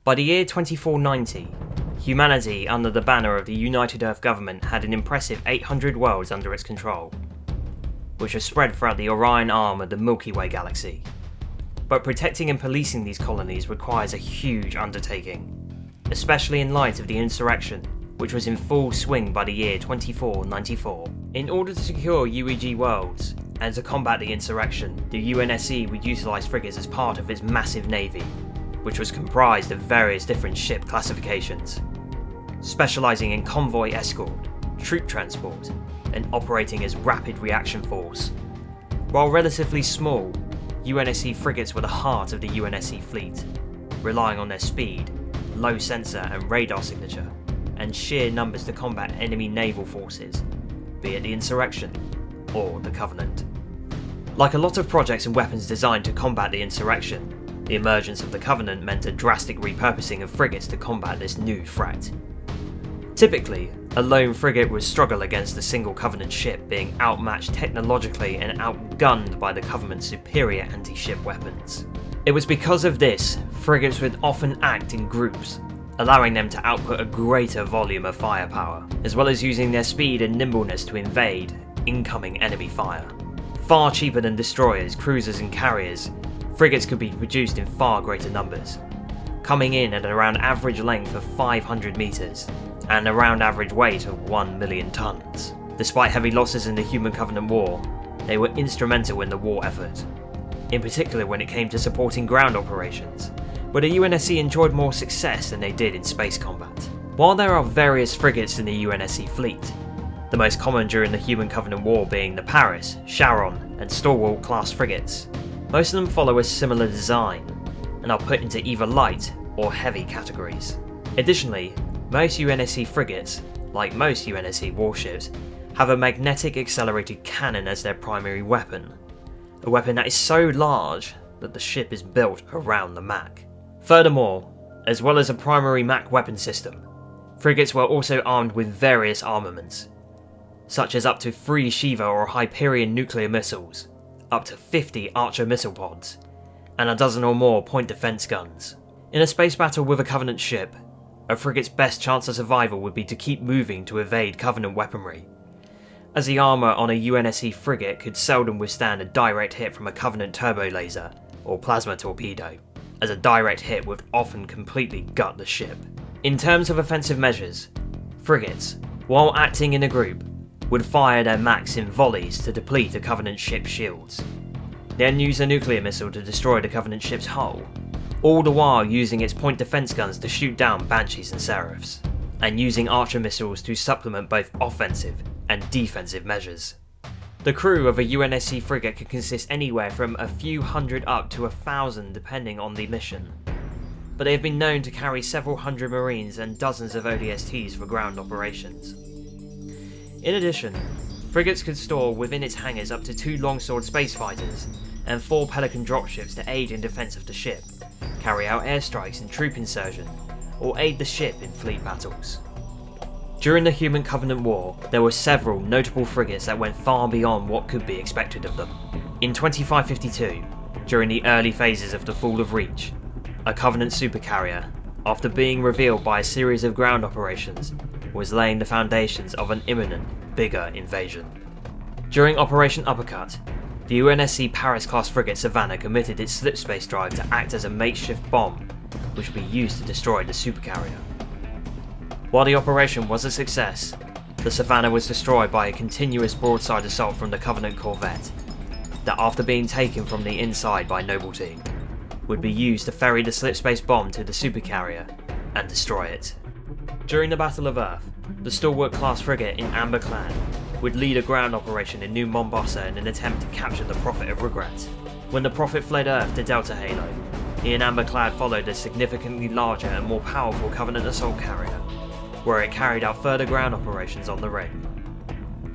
By the year 2490, humanity under the banner of the United Earth government had an impressive 800 worlds under its control, which are spread throughout the Orion arm of the Milky Way galaxy. But protecting and policing these colonies requires a huge undertaking, especially in light of the insurrection, which was in full swing by the year 2494. In order to secure UEG worlds, and to combat the insurrection, the UNSC would utilise frigates as part of its massive navy, which was comprised of various different ship classifications, specialising in convoy escort, troop transport, and operating as rapid reaction force. While relatively small, UNSC frigates were the heart of the UNSC fleet, relying on their speed, low sensor and radar signature, and sheer numbers to combat enemy naval forces, be it the insurrection or the Covenant. Like a lot of projects and weapons designed to combat the insurrection, the emergence of the Covenant meant a drastic repurposing of frigates to combat this new threat. Typically, a lone frigate would struggle against a single Covenant ship, being outmatched technologically and outgunned by the Covenant's superior anti-ship weapons. It was because of this, frigates would often act in groups, allowing them to output a greater volume of firepower, as well as using their speed and nimbleness to invade incoming enemy fire. Far cheaper than destroyers, cruisers and carriers, frigates could be produced in far greater numbers, coming in at around average length of 500 metres and around average weight of 1 million tonnes. Despite heavy losses in the Human Covenant War, they were instrumental in the war effort, in particular when it came to supporting ground operations, where the UNSC enjoyed more success than they did in space combat. While there are various frigates in the UNSC fleet, the most common during the Human Covenant War being the Paris, Sharon and Stalwart class frigates, most of them follow a similar design and are put into either light or heavy categories. Additionally, most UNSC frigates, like most UNSC warships, have a magnetic accelerated cannon as their primary weapon, a weapon that is so large that the ship is built around the Mac. Furthermore, as well as a primary Mac weapon system, frigates were also armed with various armaments, such as up to 3 Shiva or Hyperion nuclear missiles, up to 50 Archer missile pods, and a dozen or more point defense guns. In a space battle with a Covenant ship, a frigate's best chance of survival would be to keep moving to evade Covenant weaponry, as the armour on a UNSC frigate could seldom withstand a direct hit from a Covenant turbo laser or plasma torpedo, as a direct hit would often completely gut the ship. In terms of offensive measures, frigates, while acting in a group, would fire their Macs in volleys to deplete a Covenant ship's shields, then use a nuclear missile to destroy the Covenant ship's hull, all the while using its point defense guns to shoot down Banshees and Seraphs, and using Archer missiles to supplement both offensive and defensive measures. The crew of a UNSC frigate could consist anywhere from a few hundred up to 1,000 depending on the mission, but they have been known to carry several hundred Marines and dozens of ODSTs for ground operations. In addition, frigates could store within its hangars up to 2 longsword space fighters and 4 Pelican dropships to aid in defence of the ship, carry out airstrikes and troop insertion, or aid the ship in fleet battles. During the Human Covenant War, there were several notable frigates that went far beyond what could be expected of them. In 2552, during the early phases of the fall of Reach, a Covenant supercarrier, after being revealed by a series of ground operations, was laying the foundations of an imminent, bigger invasion. During Operation Uppercut, the UNSC Paris-class frigate Savannah committed its slipspace drive to act as a makeshift bomb, which would be used to destroy the supercarrier. While the operation was a success, the Savannah was destroyed by a continuous broadside assault from the Covenant corvette, that after being taken from the inside by Noble Team, would be used to ferry the slipspace bomb to the supercarrier and destroy it. During the Battle of Earth, the Stalwart class frigate in Amber Clan would lead a ground operation in New Mombasa in an attempt to capture the Prophet of Regret. When the Prophet fled Earth to Delta Halo, he and Amber Clad followed a significantly larger and more powerful Covenant assault carrier, where it carried out further ground operations on the ring.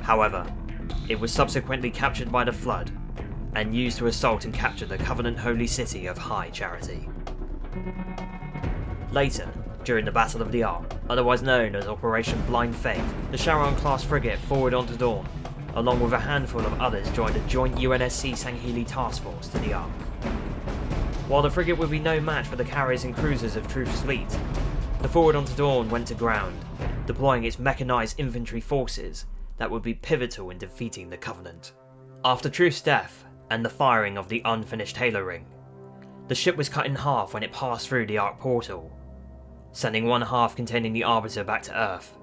However, it was subsequently captured by the Flood and used to assault and capture the Covenant holy city of High Charity. Later, during the Battle of the Ark, otherwise known as Operation Blind Faith, the Sharon-class frigate forward onto Dawn, along with a handful of others, joined a joint UNSC Sangheili task force to the Ark. While the frigate would be no match for the carriers and cruisers of Truth's fleet, the Forward Unto Dawn went to ground, deploying its mechanised infantry forces that would be pivotal in defeating the Covenant. After Truth's death and the firing of the unfinished Halo Ring, the ship was cut in half when it passed through the Arc Portal, sending one half containing the Arbiter back to Earth,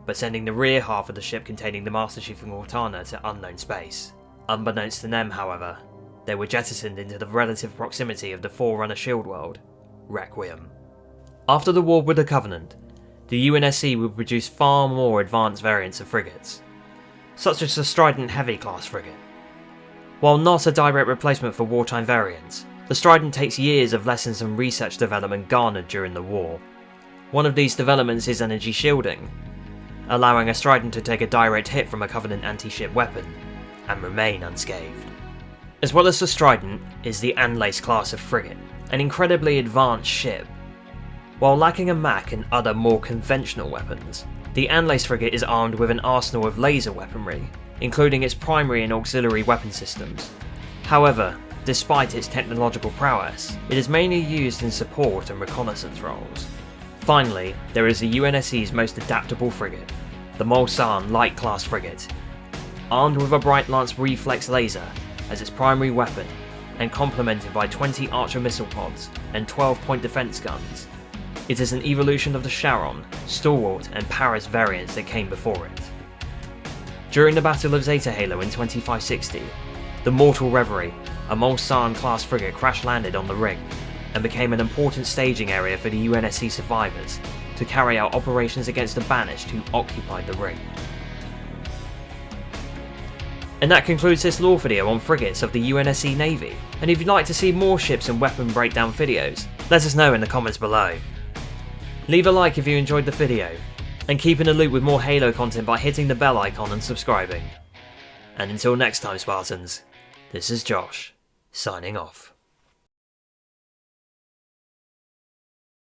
but sending the rear half of the ship containing the Master Chief and Cortana to unknown space. Unbeknownst to them, however, they were jettisoned into the relative proximity of the Forerunner shield world, Requiem. After the war with the Covenant, the UNSC would produce far more advanced variants of frigates, such as the Strident Heavy class frigate. While not a direct replacement for wartime variants, the Strident takes years of lessons and research development garnered during the war. One of these developments is energy shielding, allowing a Strident to take a direct hit from a Covenant anti-ship weapon and remain unscathed. As well as the Strident is the Anlace class of frigate, an incredibly advanced ship. While lacking a Mach and other more conventional weapons, the Anlace frigate is armed with an arsenal of laser weaponry, including its primary and auxiliary weapon systems. However, despite its technological prowess, it is mainly used in support and reconnaissance roles. Finally, there is the UNSC's most adaptable frigate, the Mulsanne Light class frigate. Armed with a Bright Lance reflex laser as its primary weapon, and complemented by 20 Archer missile pods and 12-point defense guns, it is an evolution of the Charon, Stalwart and Paris variants that came before it. During the Battle of Zeta Halo in 2560, the Mortal Reverie, a Mulsanne class frigate, crash-landed on the ring and became an important staging area for the UNSC survivors to carry out operations against the Banished who occupied the ring. And that concludes this lore video on frigates of the UNSC Navy, and if you'd like to see more ships and weapon breakdown videos, let us know in the comments below. Leave a like if you enjoyed the video, and keep in the loop with more Halo content by hitting the bell icon and subscribing. And until next time, Spartans, this is Josh, signing off.